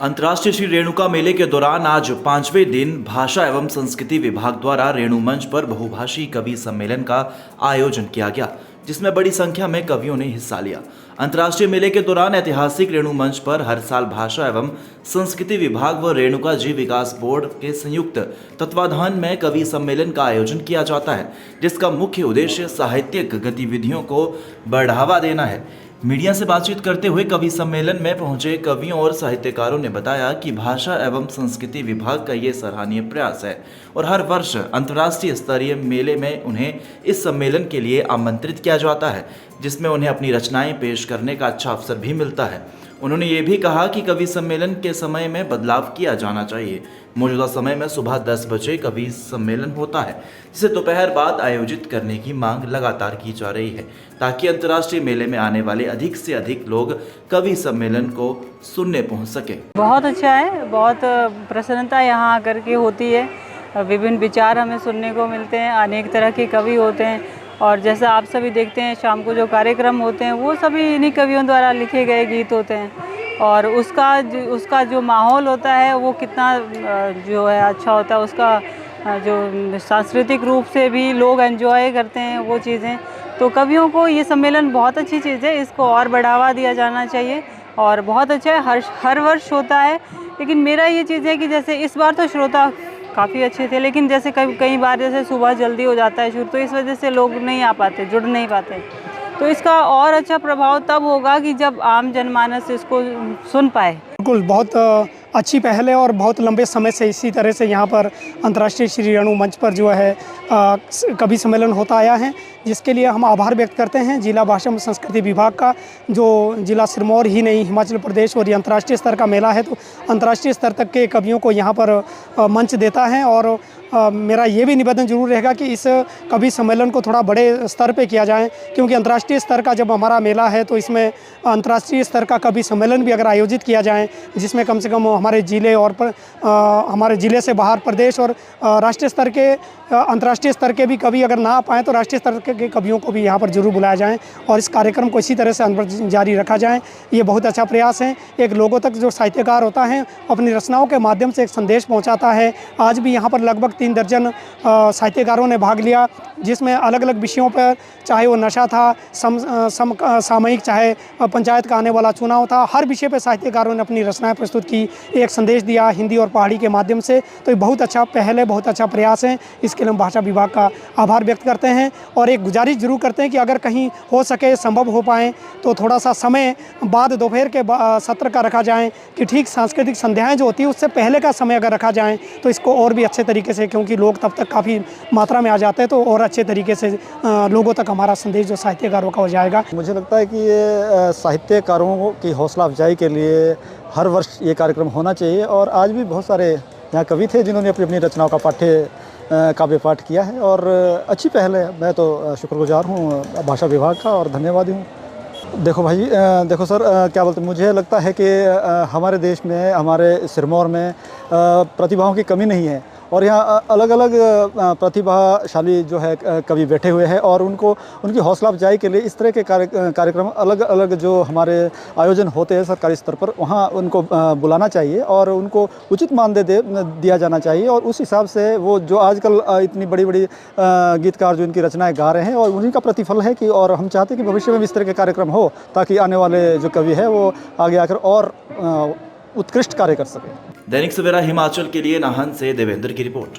अंतर्राष्ट्रीय श्री रेणुका मेले के दौरान आज 5वें दिन भाषा एवं संस्कृति विभाग द्वारा रेणु मंच पर बहुभाषी कवि सम्मेलन का आयोजन किया गया, जिसमें बड़ी संख्या में कवियों ने हिस्सा लिया। अंतर्राष्ट्रीय मेले के दौरान ऐतिहासिक रेणु मंच पर हर साल भाषा एवं संस्कृति विभाग व रेणुका जी विकास बोर्ड के संयुक्त तत्वाधान में कवि सम्मेलन का आयोजन किया जाता है, जिसका मुख्य उद्देश्य साहित्यिक गतिविधियों को बढ़ावा देना है। मीडिया से बातचीत करते हुए कवि सम्मेलन में पहुंचे कवियों और साहित्यकारों ने बताया कि भाषा एवं संस्कृति विभाग का ये सराहनीय प्रयास है और हर वर्ष अंतर्राष्ट्रीय स्तरीय मेले में उन्हें इस सम्मेलन के लिए आमंत्रित किया जाता है, जिसमें उन्हें अपनी रचनाएं पेश करने का अच्छा अवसर भी मिलता है। उन्होंने ये भी कहा कि कवि सम्मेलन के समय में बदलाव किया जाना चाहिए। मौजूदा समय में सुबह 10 बजे कवि सम्मेलन होता है, जिसे दोपहर बाद आयोजित करने की मांग लगातार की जा रही है, ताकि अंतर्राष्ट्रीय मेले में आने वाले अधिक से अधिक लोग कवि सम्मेलन को सुनने पहुंच सके। बहुत अच्छा है, बहुत प्रसन्नता यहाँ आकर के होती है। विभिन्न विचार हमें सुनने को मिलते हैं, अनेक तरह के कवि होते हैं और जैसा आप सभी देखते हैं शाम को जो कार्यक्रम होते हैं वो सभी इन्हीं कवियों द्वारा लिखे गए गीत होते हैं और उसका जो माहौल होता है वो कितना जो है अच्छा होता है। उसका जो सांस्कृतिक रूप से भी लोग एंजॉय करते हैं वो चीज़ें। तो कवियों को ये सम्मेलन बहुत अच्छी चीज़ है, इसको और बढ़ावा दिया जाना चाहिए और बहुत अच्छा है। हर वर्ष होता है, लेकिन मेरा ये चीज़ है कि जैसे इस बार तो श्रोता काफ़ी अच्छे थे, लेकिन जैसे कई बार जैसे सुबह जल्दी हो जाता है शुरू, तो इस वजह से लोग नहीं आ पाते, जुड़ नहीं पाते। तो इसका और अच्छा प्रभाव तब होगा कि जब आम जनमानस इसको सुन पाए। बिल्कुल, बहुत अच्छी पहल है और बहुत लंबे समय से इसी तरह से यहाँ पर अंतर्राष्ट्रीय श्री रेणु मंच पर जो है कवि सम्मेलन होता आया है, जिसके लिए हम आभार व्यक्त करते हैं जिला भाषा एवं संस्कृति विभाग का, जो जिला सिरमौर ही नहीं हिमाचल प्रदेश और ये अंतर्राष्ट्रीय स्तर का मेला है, तो अंतर्राष्ट्रीय स्तर तक के कवियों को यहाँ पर मंच देता है। और मेरा ये भी निवेदन जरूर रहेगा कि इस कवि सम्मेलन को थोड़ा बड़े स्तर पे किया जाए, क्योंकि अंतर्राष्ट्रीय स्तर का जब हमारा मेला है तो इसमें अंतर्राष्ट्रीय स्तर का कवि सम्मेलन भी अगर आयोजित किया जाए, जिसमें कम से कम हमारे ज़िले और हमारे ज़िले से बाहर प्रदेश और राष्ट्रीय स्तर के अंतर्राष्ट्रीय स्तर के भी कवि अगर ना आ पाएँ तो राष्ट्रीय स्तर के कवियों को भी यहाँ पर जरूर बुलाया जाए और इस कार्यक्रम को इसी तरह से जारी रखा जाए। ये बहुत अच्छा प्रयास है। एक लोगों तक जो साहित्यकार होता है अपनी रचनाओं के माध्यम से एक संदेश पहुँचाता है। आज भी यहाँ पर लगभग 3 दर्जन साहित्यकारों ने भाग लिया, जिसमें अलग अलग विषयों पर, चाहे वो नशा था, सामयिक, चाहे पंचायत का आने वाला चुनाव था, हर विषय पर साहित्यकारों ने अपनी रचनाएं प्रस्तुत की, एक संदेश दिया हिंदी और पहाड़ी के माध्यम से। तो ये बहुत अच्छा पहल है, बहुत अच्छा प्रयास है। इसके लिए हम भाषा विभाग का आभार व्यक्त करते हैं और एक गुजारिश जरूर करते हैं कि अगर कहीं हो सके, संभव हो पाए तो थोड़ा सा समय बाद दोपहर के सत्र का रखा जाए, कि ठीक सांस्कृतिक संध्याएँ जो होती है उससे पहले का समय अगर रखा जाए तो इसको और भी अच्छे तरीके से, क्योंकि लोग तब तक काफ़ी मात्रा में आ जाते हैं, तो और अच्छे तरीके से लोगों तक हमारा संदेश जो साहित्यकारों का हो जाएगा। मुझे लगता है कि ये साहित्यकारों की हौसला अफजाई के लिए हर वर्ष ये कार्यक्रम होना चाहिए और आज भी बहुत सारे यहाँ कवि थे जिन्होंने अपनी रचनाओं का काव्य पाठ किया है और अच्छी पहल है। मैं तो शुक्रगुजार हूँ भाषा विभाग का और धन्यवादी हूँ। देखो भाई, देखो सर, क्या बोलते हैं, मुझे लगता है कि हमारे देश में, हमारे सिरमौर में प्रतिभाओं की कमी नहीं है और यहाँ अलग अलग प्रतिभाशाली जो है कवि बैठे हुए हैं और उनकी हौसला अफजाई के लिए इस तरह के कार्यक्रम अलग अलग जो हमारे आयोजन होते हैं सरकारी स्तर पर, वहाँ उनको बुलाना चाहिए और उनको उचित मानदेय दिया जाना चाहिए। और उस हिसाब से वो जो आजकल इतनी बड़ी बड़ी गीतकार जो इनकी रचनाएं गा रहे हैं और उन्हीं का प्रतिफल है कि, और हम चाहते हैं कि भविष्य में भी इस तरह के कार्यक्रम हो, ताकि आने वाले जो कवि है वो आगे आकर और उत्कृष्ट कार्य कर सके। दैनिक सवेरा हिमाचल के लिए नाहन से देवेंद्र की रिपोर्ट।